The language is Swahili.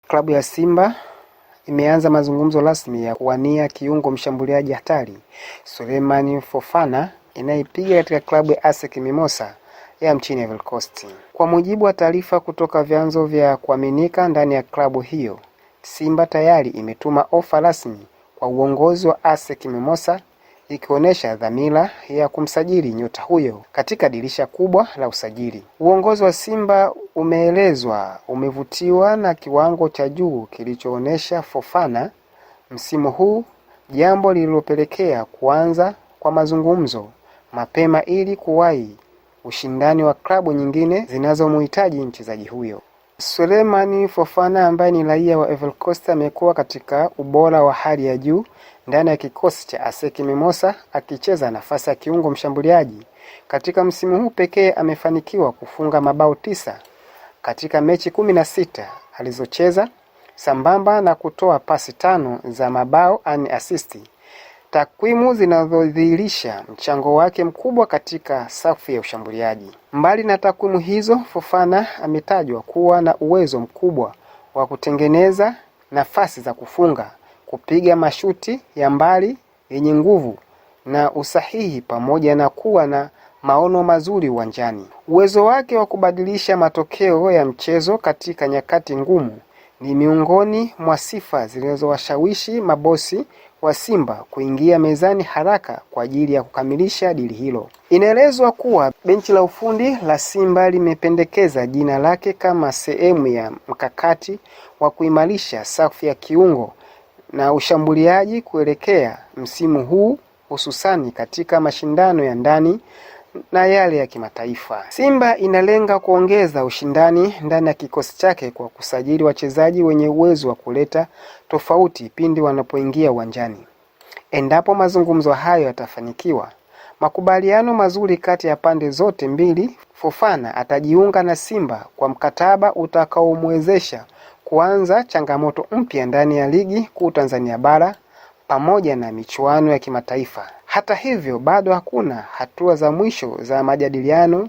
Klabu ya Simba imeanza mazungumzo rasmi ya kuwania kiungo mshambuliaji hatari Souleymane Fofana inayepiga katika klabu ya ASEC Mimosas ya nchini Ivory Coast. Kwa mujibu wa taarifa kutoka vyanzo vya kuaminika ndani ya klabu hiyo, Simba tayari imetuma ofa rasmi kwa uongozi wa ASEC Mimosas ikionyesha dhamira ya kumsajili nyota huyo katika dirisha kubwa la usajili. Uongozi wa Simba umeelezwa umevutiwa na kiwango cha juu kilichoonyesha Fofana msimu huu, jambo lililopelekea kuanza kwa mazungumzo mapema ili kuwahi ushindani wa klabu nyingine zinazomhitaji mchezaji huyo. Souleymane Fofana ambaye ni raia wa Ivory Coast amekuwa katika ubora wa hali ya juu ndani ya kikosi cha ASEC Mimosas akicheza nafasi ya kiungo mshambuliaji. Katika msimu huu pekee amefanikiwa kufunga mabao 9 katika mechi 16 alizocheza, sambamba na kutoa pasi 5 za mabao ani asisti, takwimu zinazodhihirisha mchango wake mkubwa katika safu ya ushambuliaji. Mbali na takwimu hizo, Fofana ametajwa kuwa na uwezo mkubwa wa kutengeneza nafasi za kufunga, kupiga mashuti ya mbali yenye nguvu na usahihi, pamoja na kuwa na maono mazuri uwanjani. Uwezo wake wa kubadilisha matokeo ya mchezo katika nyakati ngumu ni miongoni mwa sifa zilizowashawishi mabosi wa Simba kuingia mezani haraka kwa ajili ya kukamilisha dili hilo. Inaelezwa kuwa benchi la ufundi la Simba limependekeza jina lake kama sehemu ya mkakati wa kuimarisha safu ya kiungo na ushambuliaji kuelekea msimu huu, hususani katika mashindano ya ndani na yale ya kimataifa. Simba inalenga kuongeza ushindani ndani ya kikosi chake kwa kusajili wachezaji wenye uwezo wa kuleta tofauti pindi wanapoingia uwanjani. Endapo mazungumzo hayo yatafanikiwa, makubaliano mazuri kati ya pande zote mbili, Fofana atajiunga na Simba kwa mkataba utakaomwezesha kuanza changamoto mpya ndani ya ligi kuu Tanzania bara pamoja na michuano ya kimataifa. Hata hivyo, bado hakuna hatua za mwisho za majadiliano